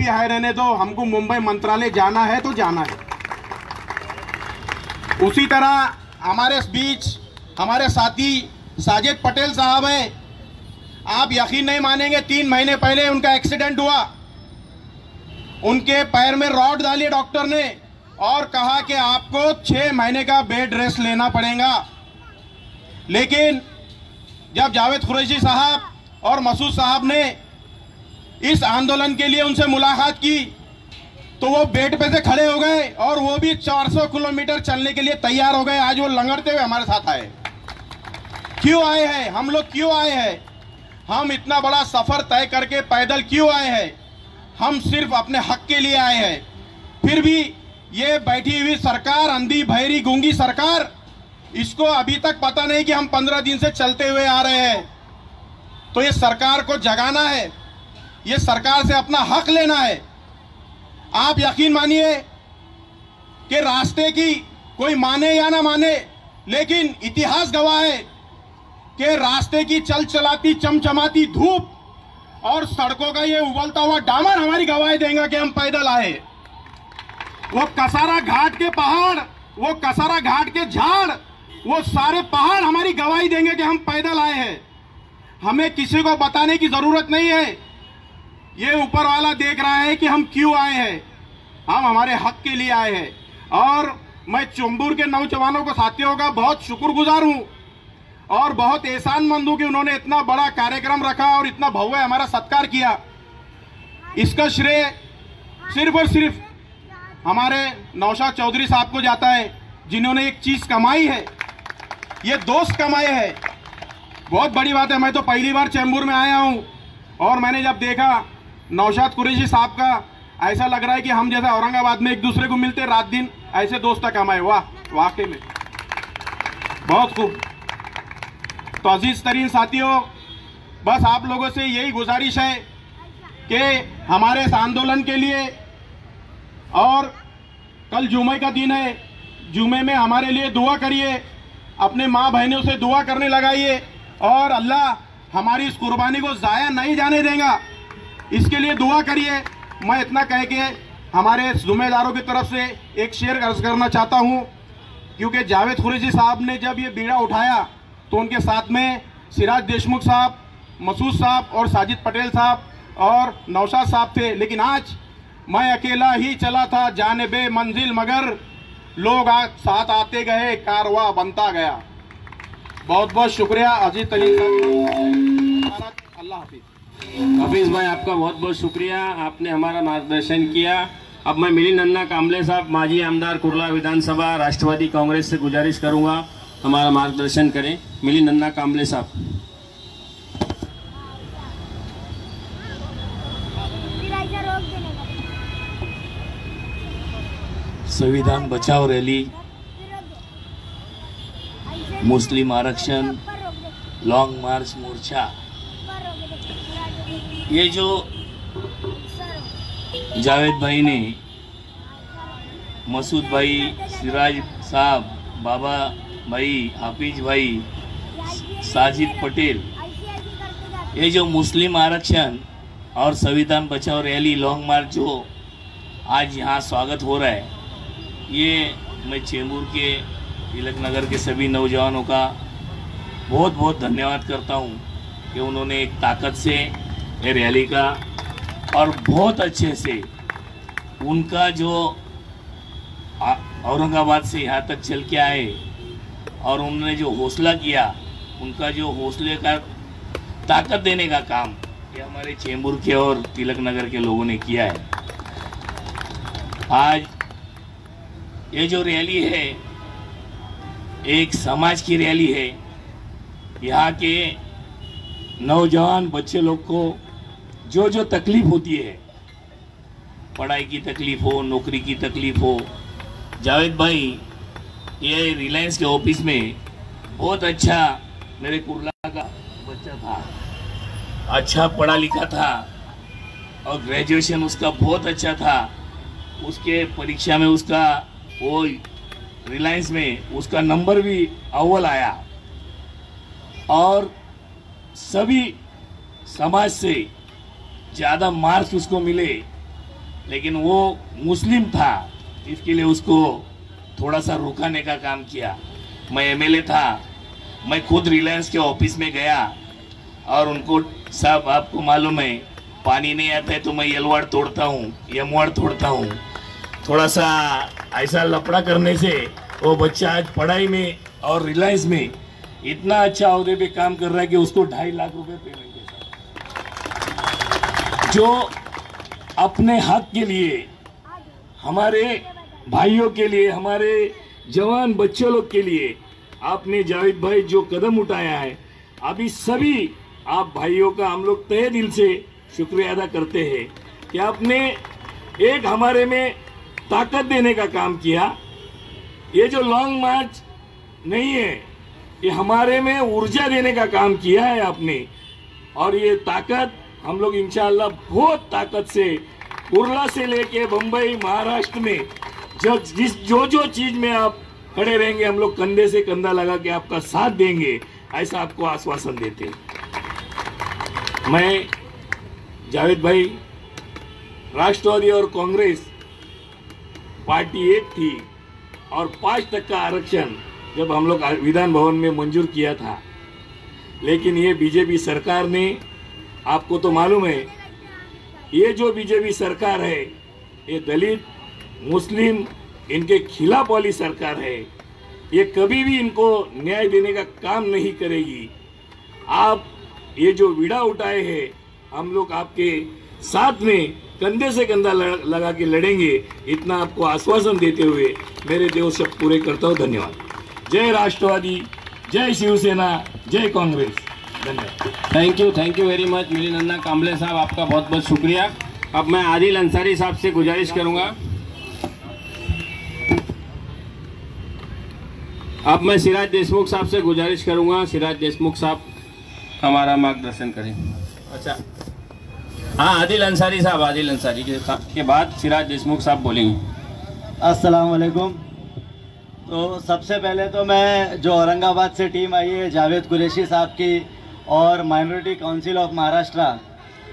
हाय रहने दो, हमको मुंबई मंत्रालय जाना है तो जाना है। उसी तरह हमारे बीच हमारे साथी साजिद पटेल साहब हैं। आप यकीन नहीं मानेंगे, 3 महीने पहले उनका एक्सीडेंट हुआ। उनके पैर में रॉड डाली डॉक्टर ने और कहा कि आपको 6 महीने का बेड रेस्ट लेना पड़ेगा। लेकिन जब जावेद कुरैशी साहब और मसूद साहब ने इस आंदोलन के लिए उनसे मुलाकात की तो वो बेड पे से खड़े हो गए और वो भी 400 किलोमीटर चलने के लिए तैयार हो गए। आज वो लंगड़ते हुए हमारे साथ आए। क्यों आए हैं हम लोग, क्यों आए हैं हम? इतना बड़ा सफर तय करके पैदल क्यों आए हैं? हम सिर्फ अपने हक के लिए आए हैं। फिर भी ये बैठी हुई सरकार, अंधी बहरी गूंगी सरकार, इसको अभी तक पता नहीं कि हम 15 दिन से चलते हुए आ रहे हैं। तो ये सरकार को जगाना है, ये सरकार से अपना हक लेना है। आप यकीन मानिए कि रास्ते की कोई माने या ना माने, लेकिन इतिहास गवाह है कि रास्ते की चल चलाती चमचमाती धूप और सड़कों का ये उबलता हुआ डामर हमारी गवाही देंगे कि हम पैदल आए। वो कसारा घाट के पहाड़, वो कसारा घाट के झाड़, वो सारे पहाड़ हमारी गवाही देंगे कि हम पैदल आए हैं। हमें किसी को बताने की जरूरत नहीं है, ये ऊपर वाला देख रहा है कि हम क्यों आए हैं। हम हमारे हक के लिए आए हैं। और मैं चुंबुर के नौजवानों को, साथियों का बहुत शुक्रगुजार हूं और बहुत एहसानमंद हूं कि उन्होंने इतना बड़ा कार्यक्रम रखा और इतना भव्य हमारा सत्कार किया। इसका श्रेय सिर्फ और सिर्फ हमारे नौशाद चौधरी साहब को जाता है, जिन्होंने एक चीज कमाई है, ये दोस्त कमाए है। बहुत बड़ी बात है। मैं तो पहली बार चैम्बूर में आया हूं और मैंने जब देखा नौशाद कुरैशी साहब का, ऐसा लग रहा है कि हम जैसे औरंगाबाद में एक दूसरे को मिलते रात दिन, ऐसे दोस्त कमाए। वाह, वाकई में बहुत खूब। तो अजीज तरीन साथियों, बस आप लोगों से यही गुजारिश है कि हमारे इस आंदोलन के लिए, और कल जुमे का दिन है, जुमे में हमारे लिए दुआ करिए, अपने माँ बहनों से दुआ करने लगाइए और अल्लाह हमारी इस कुर्बानी को जाया नहीं जाने देगा, इसके लिए दुआ करिए। मैं इतना कह के हमारे जुम्मेदारों की तरफ से एक शेर अर्ज करना चाहता हूँ, क्योंकि जावेद कुरैशी साहब ने जब ये बीड़ा उठाया तो उनके साथ में सिराज देशमुख साहब, मसूद साहब और साजिद पटेल साहब और नौशाद साहब थे। लेकिन आज मैं अकेला ही चला था जानिबे मंजिल, मगर लोग आज साथ आते गए, कारवां बनता गया। बहुत बहुत शुक्रिया अजीज तलीम साहब। अल्लाह हाफिज। हफीज भाई, आपका बहुत बहुत शुक्रिया, आपने हमारा मार्गदर्शन किया। अब मैं मिलिंद अन्ना कांबले साहब, माजी आमदार कुर्ला विधानसभा राष्ट्रवादी कांग्रेस से गुजारिश करूंगा हमारा मार्गदर्शन करें। मिलिंद अन्ना कांबले साहब। संविधान बचाओ रैली, मुस्लिम आरक्षण, लॉन्ग मार्च मोर्चा, ये जो जावेद भाई ने, मसूद भाई, सिराज साहब, बाबा भाई, हाफिज भाई, साजिद पटेल, ये जो मुस्लिम आरक्षण और संविधान बचाओ रैली, लॉन्ग मार्च जो आज यहाँ स्वागत हो रहा है, ये मैं चेंबूर के, तिलक नगर के सभी नौजवानों का बहुत बहुत धन्यवाद करता हूँ कि उन्होंने एक ताकत से ये रैली का और बहुत अच्छे से उनका जो औरंगाबाद से यहाँ तक चल के आए और उन्होंने जो हौसला किया, उनका जो हौसले का ताकत देने का काम ये हमारे चेंबूर के और तिलक नगर के लोगों ने किया है। आज ये जो रैली है एक समाज की रैली है। यहाँ के नौजवान बच्चे लोग को जो जो तकलीफ होती है, पढ़ाई की तकलीफ हो, नौकरी की तकलीफ हो, जावेद भाई ये रिलायंस के ऑफिस में बहुत अच्छा मेरे कुर्ला का बच्चा था, अच्छा पढ़ा लिखा था और ग्रेजुएशन उसका बहुत अच्छा था। उसके परीक्षा में उसका वो रिलायंस में उसका नंबर भी अव्वल आया और सभी समाज से ज़्यादा मार्क्स उसको मिले लेकिन वो मुस्लिम था, इसके लिए उसको थोड़ा सा रुकाने का काम किया। मैं एमएलए था, मैं खुद रिलायंस के ऑफिस में गया और उनको, साहब आपको मालूम है पानी नहीं आता है तो मैं एलवाड़ तोड़ता हूँ, यमवाड़ तोड़ता हूँ। थोड़ा सा ऐसा लफड़ा करने से वो बच्चा आज पढ़ाई में और रिलायंस में इतना अच्छा अहदे पे काम कर रहा है कि उसको 2.5 लाख रुपए पेमेंट है। जो अपने हक के लिए, हमारे भाइयों के लिए, हमारे जवान बच्चों लोग के लिए आपने जावेद भाई जो कदम उठाया है, अभी सभी आप भाइयों का हम लोग तहे दिल से शुक्रिया अदा करते हैं कि आपने एक हमारे में ताकत देने का काम किया। ये जो लॉन्ग मार्च नहीं है, ये हमारे में ऊर्जा देने का काम किया है आपने। और ये ताकत हम लोग इंशाअल्लाह बहुत ताकत से कुर्ला से लेके बंबई, महाराष्ट्र में जो चीज में आप खड़े रहेंगे, हम लोग कंधे से कंधा लगा के आपका साथ देंगे, ऐसा आपको आश्वासन देते हैं। मैं जावेद भाई, राष्ट्रवादी और कांग्रेस पार्टी एक थी और 5% आरक्षण जब हम लोग विधान भवन में मंजूर किया था, लेकिन ये बीजेपी सरकार ने, आपको तो मालूम है, ये जो बीजेपी सरकार है ये दलित, मुस्लिम इनके खिलाफ वाली सरकार है। ये कभी भी इनको न्याय देने का काम नहीं करेगी। आप ये जो विड़ा उठाए हैं, हम लोग आपके साथ में कंधे से कंधा लगा के लड़ेंगे, इतना आपको आश्वासन देते हुए मेरे देव शब्द पूरे करता हूँ। धन्यवाद। जय राष्ट्रवादी, जय शिवसेना, जय कांग्रेस। धन्यवाद। Thank you very much Milind Anna Kamble साहब, आपका बहुत बहुत शुक्रिया। अब मैं आदिल अंसारी साहब से गुजारिश करूंगा, अब मैं सिराज देशमुख साहब से गुजारिश करूंगा, सिराज देशमुख साहब हमारा मार्गदर्शन करें। अच्छा हाँ, आदिल अंसारी साहब, आदिल अंसारी के बाद सिराज देशमुख साहब बोलेंगे। अस्सलाम वालेकुम। तो सबसे पहले तो मैं जो औरंगाबाद से टीम आई है, जावेद कुरैशी साहब की और माइनॉरिटी काउंसिल ऑफ महाराष्ट्र,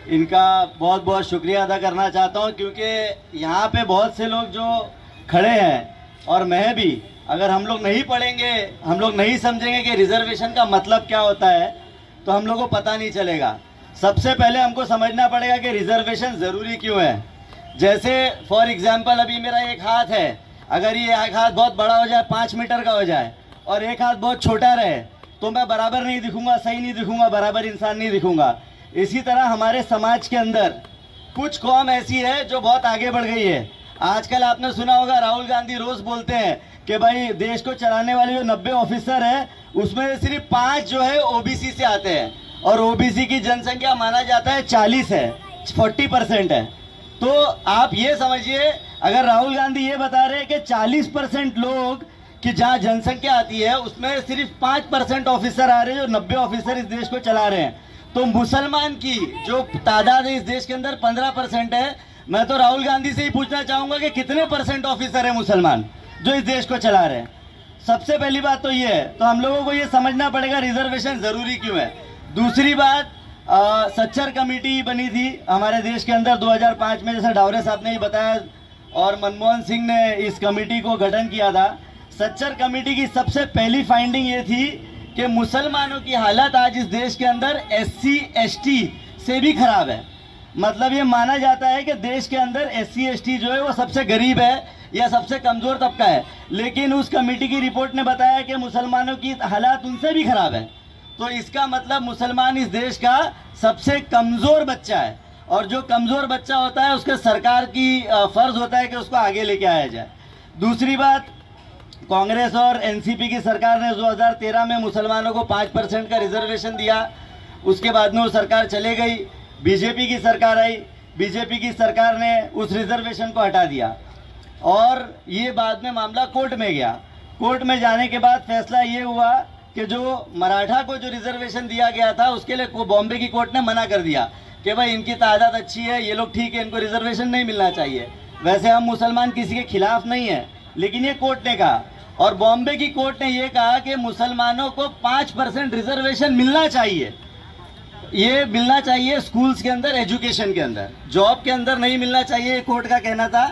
इनका बहुत बहुत शुक्रिया अदा करना चाहता हूं, क्योंकि यहाँ पे बहुत से लोग जो खड़े हैं और मैं भी, अगर हम लोग नहीं पढ़ेंगे, हम लोग नहीं समझेंगे कि रिजर्वेशन का मतलब क्या होता है, तो हम लोगों को पता नहीं चलेगा। सबसे पहले हमको समझना पड़ेगा कि रिजर्वेशन ज़रूरी क्यों है। जैसे फॉर एग्जांपल अभी मेरा एक हाथ है, अगर ये एक हाथ बहुत बड़ा हो जाए, 5 मीटर का हो जाए, और एक हाथ बहुत छोटा रहे, तो मैं बराबर नहीं दिखूंगा, सही नहीं दिखूंगा, बराबर इंसान नहीं दिखूंगा। इसी तरह हमारे समाज के अंदर कुछ कौम ऐसी है जो बहुत आगे बढ़ गई है। आजकल आपने सुना होगा, राहुल गांधी रोज बोलते हैं कि भाई देश को चलाने वाले जो 90 ऑफिसर है, उसमें सिर्फ 5 जो है ओबीसी से आते हैं, और ओबीसी की जनसंख्या माना जाता है 40 है, 40% है। तो आप ये समझिए, अगर राहुल गांधी ये बता रहे हैं कि 40% लोग की जहाँ जनसंख्या आती है उसमें सिर्फ 5% ऑफिसर आ रहे हैं, जो 90 ऑफिसर इस देश को चला रहे हैं, तो मुसलमान की जो तादाद है इस देश के अंदर 15% है। मैं तो राहुल गांधी से ही पूछना चाहूंगा कि कितने % ऑफिसर है मुसलमान जो इस देश को चला रहे हैं। सबसे पहली बात तो ये है, तो हम लोगों को ये समझना पड़ेगा रिजर्वेशन जरूरी क्यों है। दूसरी बात, सच्चर कमेटी बनी थी हमारे देश के अंदर 2005 में, जैसे डावरे साहब ने ही बताया, और मनमोहन सिंह ने इस कमेटी को गठन किया था। सच्चर कमेटी की सबसे पहली फाइंडिंग ये थी कि मुसलमानों की हालत आज इस देश के अंदर SC ST से भी खराब है। मतलब ये माना जाता है कि देश के अंदर SC ST जो है वो सबसे गरीब है या सबसे कमजोर तबका है, लेकिन उस कमेटी की रिपोर्ट ने बताया कि मुसलमानों की हालात उनसे भी खराब है। तो इसका मतलब मुसलमान इस देश का सबसे कमजोर बच्चा है, और जो कमजोर बच्चा होता है उसके सरकार की फर्ज होता है कि उसको आगे लेके आया जाए। दूसरी बात, कांग्रेस और एनसीपी की सरकार ने 2013 में मुसलमानों को 5% का रिजर्वेशन दिया, उसके बाद में वो सरकार चले गई, बीजेपी की सरकार आई, बीजेपी की सरकार ने उस रिजर्वेशन को हटा दिया, और ये बाद में मामला कोर्ट में गया। कोर्ट में जाने के बाद फैसला ये हुआ कि जो मराठा को जो रिजर्वेशन दिया गया था उसके लिए बॉम्बे की कोर्ट ने मना कर दिया कि भाई इनकी तादाद अच्छी है, ये लोग ठीक है, इनको रिजर्वेशन नहीं मिलना चाहिए। वैसे हम मुसलमान किसी के खिलाफ नहीं है, लेकिन ये कोर्ट ने कहा, और बॉम्बे की कोर्ट ने ये कहा कि मुसलमानों को 5% रिजर्वेशन मिलना चाहिए। ये मिलना चाहिए स्कूल्स के अंदर, एजुकेशन के अंदर, जॉब के अंदर नहीं मिलना चाहिए, कोर्ट का कहना था।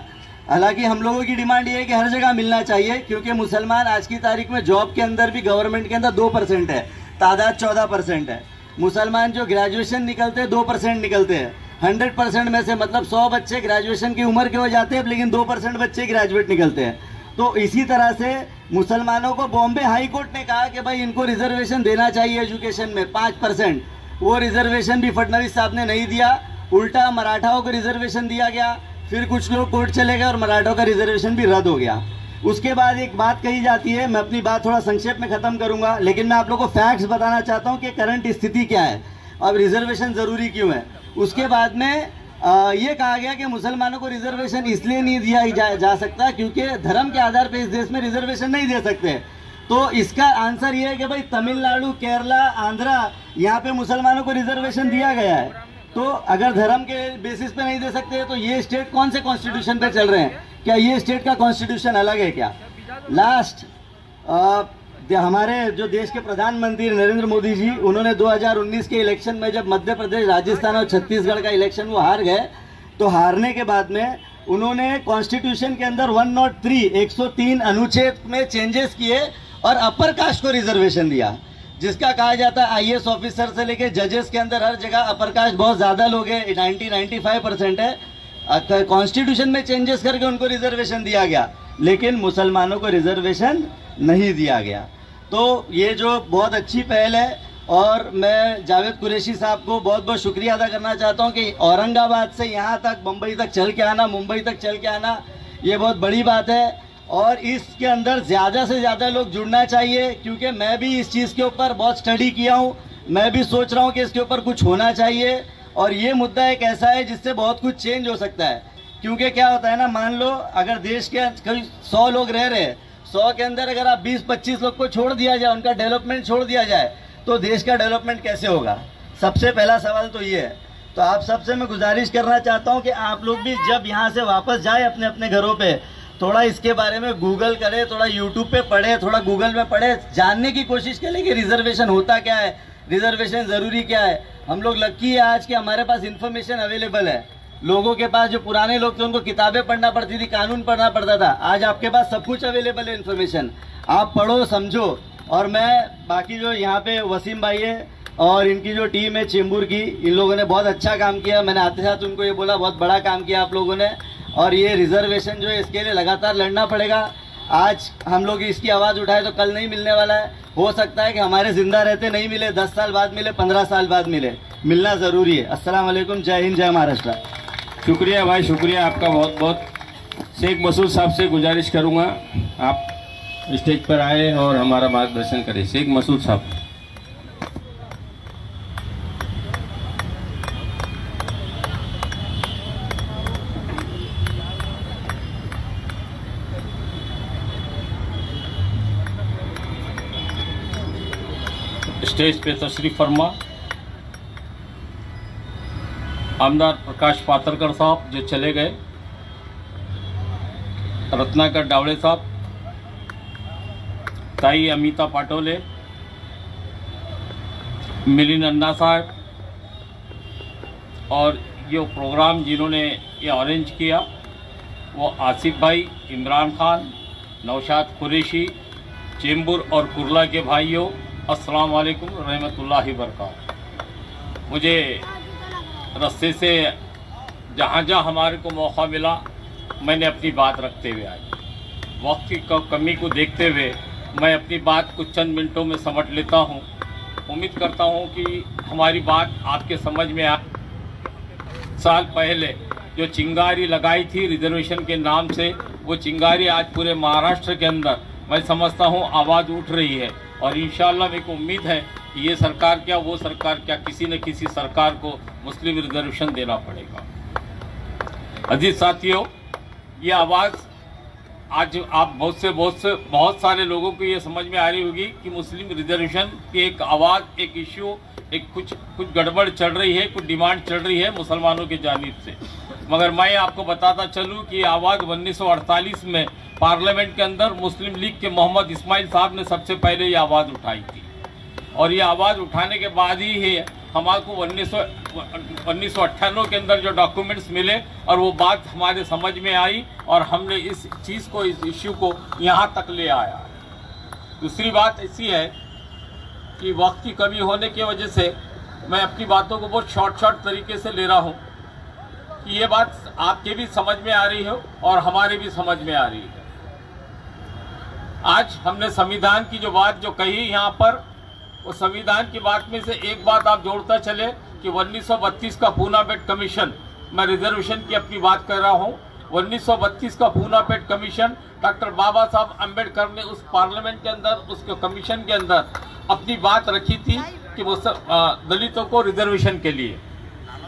हालांकि हम लोगों की डिमांड ये है कि हर जगह मिलना चाहिए, क्योंकि मुसलमान आज की तारीख में जॉब के अंदर भी गवर्नमेंट के अंदर 2% है, तादाद 14% है। मुसलमान जो ग्रेजुएशन निकलते हैं 2% निकलते हैं। 100% में से मतलब 100 बच्चे ग्रेजुएशन की उम्र के हो जाते हैं, लेकिन 2% बच्चे ग्रेजुएट निकलते हैं। तो इसी तरह से मुसलमानों को बॉम्बे हाई कोर्ट ने कहा कि भाई इनको रिजर्वेशन देना चाहिए एजुकेशन में 5%। वो रिजर्वेशन भी फडणवीस साहब ने नहीं दिया, उल्टा मराठाओं को रिजर्वेशन दिया गया। फिर कुछ लोग कोर्ट चले गए और मराठों का रिजर्वेशन भी रद्द हो गया। उसके बाद एक बात कही जाती है, मैं अपनी बात थोड़ा संक्षेप में खत्म करूंगा, लेकिन मैं आप लोगों को फैक्ट्स बताना चाहता हूं कि करंट स्थिति क्या है, अब रिजर्वेशन जरूरी क्यों है। उसके बाद में ये कहा गया कि मुसलमानों को रिजर्वेशन इसलिए नहीं दिया जा सकता क्योंकि धर्म के आधार पर इस देश में रिजर्वेशन नहीं दे सकते। तो इसका आंसर ये है कि भाई तमिलनाडु, केरला, आंध्रा, यहाँ पे मुसलमानों को रिजर्वेशन दिया गया है। तो अगर धर्म के बेसिस पे नहीं दे सकते तो ये स्टेट कौन से कॉन्स्टिट्यूशन पे चल रहे हैं? क्या ये स्टेट का कॉन्स्टिट्यूशन अलग है क्या? लास्ट हमारे जो देश के प्रधानमंत्री नरेंद्र मोदी जी, उन्होंने 2019 के इलेक्शन में जब मध्य प्रदेश, राजस्थान और छत्तीसगढ़ का इलेक्शन वो हार गए, तो हारने के बाद में उन्होंने कॉन्स्टिट्यूशन के अंदर 103 अनुच्छेद में चेंजेस किए और अपर कास्ट को रिजर्वेशन दिया, जिसका कहा जाता है IAS ऑफिसर से लेके जजेस के अंदर हर जगह अपर कास्ट बहुत ज़्यादा लोग हैं, 95% है। कॉन्स्टिट्यूशन में चेंजेस करके उनको रिजर्वेशन दिया गया, लेकिन मुसलमानों को रिजर्वेशन नहीं दिया गया। तो ये जो बहुत अच्छी पहल है, और मैं जावेद कुरैशी साहब को बहुत बहुत शुक्रिया अदा करना चाहता हूँ कि औरंगाबाद से यहाँ तक, मुंबई तक चल के आना, मुंबई तक चल के आना, ये बहुत बड़ी बात है। और इसके अंदर ज़्यादा से ज़्यादा लोग जुड़ना चाहिए, क्योंकि मैं भी इस चीज़ के ऊपर बहुत स्टडी किया हूँ, मैं भी सोच रहा हूँ कि इसके ऊपर कुछ होना चाहिए। और ये मुद्दा एक ऐसा है जिससे बहुत कुछ चेंज हो सकता है। क्योंकि क्या होता है ना, मान लो अगर देश के कई 100 लोग रह रहे हैं, 100 के अंदर अगर आप 20-25 लोग को छोड़ दिया जाए, उनका डेवलपमेंट छोड़ दिया जाए, तो देश का डेवलपमेंट कैसे होगा? सबसे पहला सवाल तो ये है। तो आप सबसे मैं गुजारिश करना चाहता हूँ कि आप लोग भी जब यहाँ से वापस जाए अपने अपने घरों पे, थोड़ा इसके बारे में गूगल करें, थोड़ा यूट्यूब पे पढ़े, थोड़ा गूगल में पढ़े, जानने की कोशिश करें कि रिजर्वेशन होता क्या है, रिजर्वेशन ज़रूरी क्या है। हम लोग लकी है आज कि हमारे पास इन्फॉर्मेशन अवेलेबल है। लोगों के पास, जो पुराने लोग थे, उनको किताबें पढ़ना पड़ती थी, कानून पढ़ना पड़ता था। आज आपके पास सब कुछ अवेलेबल है, इन्फॉर्मेशन, आप पढ़ो, समझो। और मैं बाकी जो यहाँ पे वसीम भाई है और इनकी जो टीम है चेंबूर की, इन लोगों ने बहुत अच्छा काम किया। मैंने आते साथ उनको ये बोला, बहुत बड़ा काम किया आप लोगों ने। और ये रिजर्वेशन जो है, इसके लिए लगातार लड़ना पड़ेगा। आज हम लोग इसकी आवाज़ उठाए तो कल नहीं मिलने वाला है। हो सकता है कि हमारे जिंदा रहते नहीं मिले, 10 साल बाद मिले, 15 साल बाद मिले, मिलना ज़रूरी है। अस्सलाम वालेकुम, जय हिंद, जय महाराष्ट्र। शुक्रिया भाई, शुक्रिया आपका बहुत बहुत। शेख मसूद साहब से गुजारिश करूंगा आप स्टेज पर आए और हमारा मार्गदर्शन करें। शेख मसूद साहब। स्टेज पे तशरीफ फरमा आमदार प्रकाश पात्रकर साहब जो चले गए, रत्नाकर डावड़े साहब, ताई अमिता पाटोले, मिलिंद अन्ना साहब, और ये प्रोग्राम जिन्होंने ये अरेंज किया वो आसिफ भाई, इमरान खान, नौशाद कुरैशी, चेंबूर और कुर्ला के भाइयों, अस्सलाम वालेकुम रहमतुल्लाहि बरकातहू। मुझे रस्ते से जहाँ जहाँ हमारे को मौका मिला, मैंने अपनी बात रखते हुए आई। वक्त की कमी को देखते हुए मैं अपनी बात कुछ चंद मिनटों में समझ लेता हूँ। उम्मीद करता हूँ कि हमारी बात आपके समझ में आ। साल पहले जो चिंगारी लगाई थी रिजर्वेशन के नाम से, वो चिंगारी आज पूरे महाराष्ट्र के अंदर मैं समझता हूँ आवाज़ उठ रही है। और इंशाअल्लाह मेरे को उम्मीद है कि ये सरकार क्या, वो सरकार क्या, किसी न किसी सरकार को मुस्लिम रिजर्वेशन देना पड़ेगा। अजीज साथियों, ये आवाज़ आज आप बहुत सारे लोगों को ये समझ में आ रही होगी कि मुस्लिम रिजर्वेशन की एक आवाज़, एक इश्यू, एक कुछ गड़बड़ चल रही है, कुछ डिमांड चल रही है मुसलमानों की जानिब से। मगर मैं आपको बताता चलूँ कि आवाज़ 1948 में पार्लियामेंट के अंदर मुस्लिम लीग के मोहम्मद इस्माइल साहब ने सबसे पहले ये आवाज़ उठाई थी। और ये आवाज़ उठाने के बाद ही हमारे को 1998 के अंदर जो डॉक्यूमेंट्स मिले और वो बात हमारे समझ में आई और हमने इस चीज़ को, इस इश्यू को यहाँ तक ले आया। दूसरी बात ऐसी है कि वक्त की कमी होने की वजह से मैं अपनी बातों को बहुत शॉर्ट तरीके से ले रहा हूँ कि ये बात आपके भी समझ में आ रही हो और हमारे भी समझ में आ रही है। आज हमने संविधान की जो बात जो कही यहाँ पर, वो संविधान की बात में से एक बात आप जोड़ता चले कि 1932 का पूना बेट कमीशन, मैं रिजर्वेशन की अपनी बात कर रहा हूँ, 1932 का पूना बेट कमीशन डॉक्टर बाबा साहब अम्बेडकर ने उस पार्लियामेंट के अंदर, उसके कमीशन के अंदर अपनी बात रखी थी कि वो दलितों को रिजर्वेशन के लिए।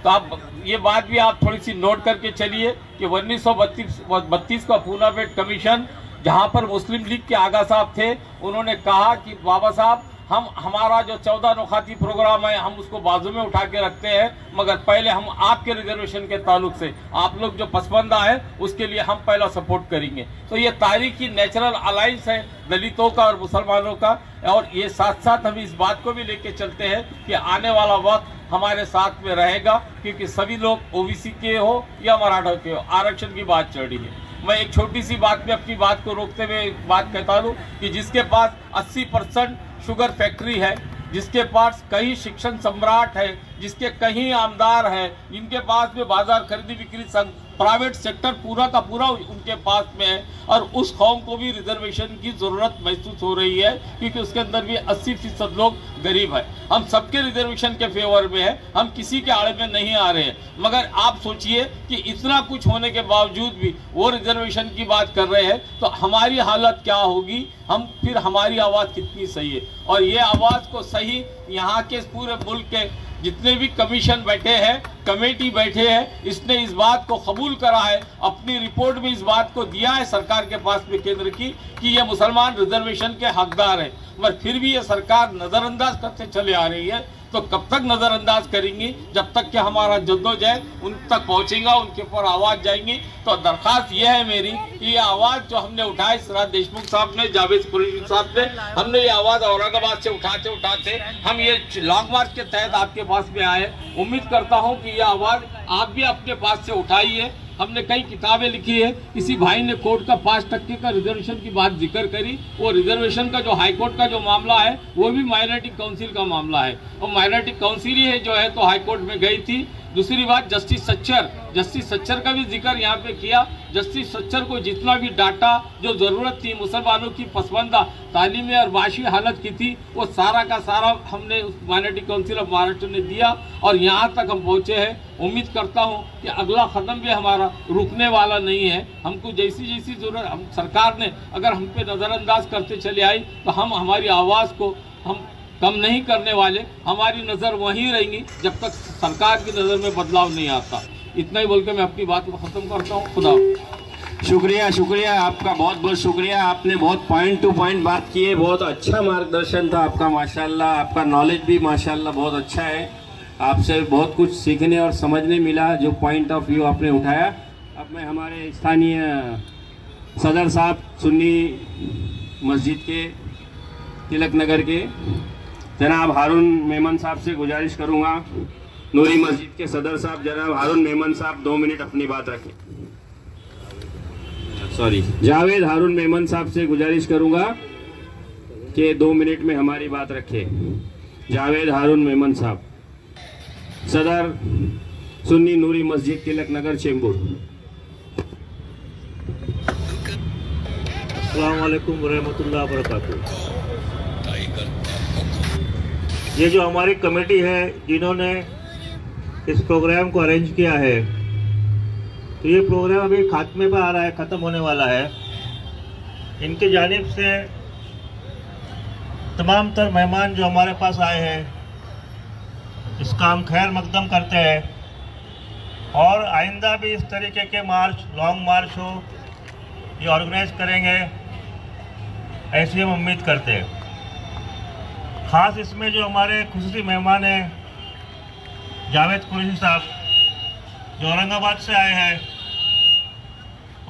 तो आप ये बात भी आप थोड़ी सी नोट करके चलिए कि 1932 का पूना बेट कमीशन, जहाँ पर मुस्लिम लीग के आगा साहब थे, उन्होंने कहा कि बाबा साहब हम हमारा जो 14 नुखाती प्रोग्राम है हम उसको बाजू में उठा के रखते हैं, मगर पहले हम आपके रिजर्वेशन के ताल्लुक से आप लोग जो पसमानदा है उसके लिए हम पहला सपोर्ट करेंगे। तो ये तारीखी नेचुरल अलायंस है दलितों का और मुसलमानों का, और ये साथ साथ हम इस बात को भी लेके चलते हैं कि आने वाला वक्त हमारे साथ में रहेगा, क्योंकि सभी लोग ओबीसी के हो या मराठा के हो, आरक्षण की बात चल रही है। मैं एक छोटी सी बात में अपनी बात को रोकते हुए बात कहता हूँ कि जिसके पास 80% शुगर फैक्ट्री है, जिसके पास कहीं शिक्षण सम्राट है, जिसके कहीं आमदार है, जिनके पास में बाजार खरीदी बिक्री संघ, प्राइवेट सेक्टर पूरा का पूरा उनके पास में है, और उस कौम को भी रिजर्वेशन की जरूरत महसूस हो रही है, क्योंकि उसके अंदर भी 80% लोग गरीब है। हम सबके रिजर्वेशन के फेवर में है, हम किसी के आड़े में नहीं आ रहे हैं, मगर आप सोचिए कि इतना कुछ होने के बावजूद भी वो रिजर्वेशन की बात कर रहे हैं, तो हमारी हालत क्या होगी, हम फिर हमारी आवाज़ कितनी सही है। और ये आवाज़ को सही यहाँ के पूरे मुल्क के जितने भी कमीशन बैठे हैं, कमेटी बैठे हैं, इसने इस बात को कबूल करा है, अपनी रिपोर्ट में इस बात को दिया है सरकार के पास में केंद्र की कि ये मुसलमान रिजर्वेशन के हकदार हैं, मगर फिर भी ये सरकार नज़रअंदाज करते चले आ रही है। तो कब तक नज़रअंदाज करेंगी, जब तक कि हमारा जद्दोजहद उन तक पहुंचेगा, उनके ऊपर आवाज़ जाएंगी। तो दरख्वास्त यह है मेरी कि ये आवाज़ जो हमने उठाई, सिराज देशमुख साहब ने, जावेद कुरैशी साहब ने, हमने ये आवाज़ औरंगाबाद से उठाते उठाते हम ये लॉन्ग मार्च के तहत आपके पास में आए। उम्मीद करता हूँ कि ये आवाज़ आप भी अपने पास से उठाइए। हमने कई किताबें लिखी है, किसी भाई ने कोर्ट का 5% का रिजर्वेशन की बात जिक्र करी, वो रिजर्वेशन का जो हाईकोर्ट का जो मामला है वो भी माइनॉरिटी काउंसिल का मामला है, और माइनॉरिटी काउंसिल ही है जो है तो हाईकोर्ट में गई थी। दूसरी बात, जस्टिस सच्चर का भी जिक्र यहाँ पे किया। जस्टिस सच्चर को जितना भी डाटा जो ज़रूरत थी मुसलमानों की पसमानदा तालीमी और माशी हालत की थी, वो सारा का सारा हमने उस माइनॉरिटी काउंसिल ऑफ महाराष्ट्र ने दिया और यहाँ तक हम पहुँचे हैं। उम्मीद करता हूँ कि अगला कदम भी हमारा रुकने वाला नहीं है। हमको जैसी जैसी ज़रूरत, हम सरकार ने अगर हम पे नज़रअंदाज करते चले आई तो हम हमारी आवाज़ को हम कम नहीं करने वाले। हमारी नज़र वहीं रहेंगी जब तक सरकार की नज़र में बदलाव नहीं आता। इतना ही बोल के मैं अपनी बात को ख़त्म करता हूँ। खुदा। शुक्रिया आपका, बहुत बहुत शुक्रिया। आपने बहुत पॉइंट टू पॉइंट बात की है, बहुत अच्छा मार्गदर्शन था आपका माशाल्लाह। आपका नॉलेज भी माशाल्लाह बहुत अच्छा है। आपसे बहुत कुछ सीखने और समझने मिला, जो पॉइंट ऑफ व्यू आपने उठाया। अब मैं हमारे स्थानीय सदर साहब सुन्नी मस्जिद के तिलक नगर के जनाब हारून मेमन साहब से गुजारिश करूंगा, नूरी मस्जिद के सदर साहब जनाब हारून मेमन साहब 2 मिनट अपनी बात रखें। जावेद हारून मेमन साहब से गुजारिश करूंगा कि 2 मिनट में हमारी बात रखें। जावेद हारून मेमन साहब, सदर सुन्नी नूरी मस्जिद तिलक नगर चेंबूर। अस्सलाम वालेकुम रहमतुल्लाह वबरकातुहू। ये जो हमारी कमेटी है जिन्होंने इस प्रोग्राम को अरेंज किया है, तो ये प्रोग्राम अभी खात्मे पर आ रहा है, ख़त्म होने वाला है। इनकी जानिब से तमाम तर मेहमान जो हमारे पास आए हैं, इसका हम खैर मकदम करते हैं, और आइंदा भी इस तरीके के मार्च, लॉन्ग मार्च हो, ये ऑर्गेनाइज करेंगे, ऐसी हम उम्मीद करते हैं। ख़ास इसमें जो हमारे खुसूसी मेहमान हैं जावेद कुरैशी साहब, जो औरंगाबाद से आए हैं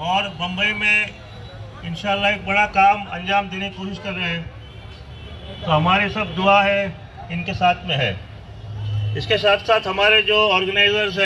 और बम्बई में इंशाअल्लाह एक बड़ा काम अंजाम देने की कोशिश कर रहे हैं, तो हमारी सब दुआ है इनके साथ में है। इसके साथ साथ हमारे जो ऑर्गेनाइजर्स हैं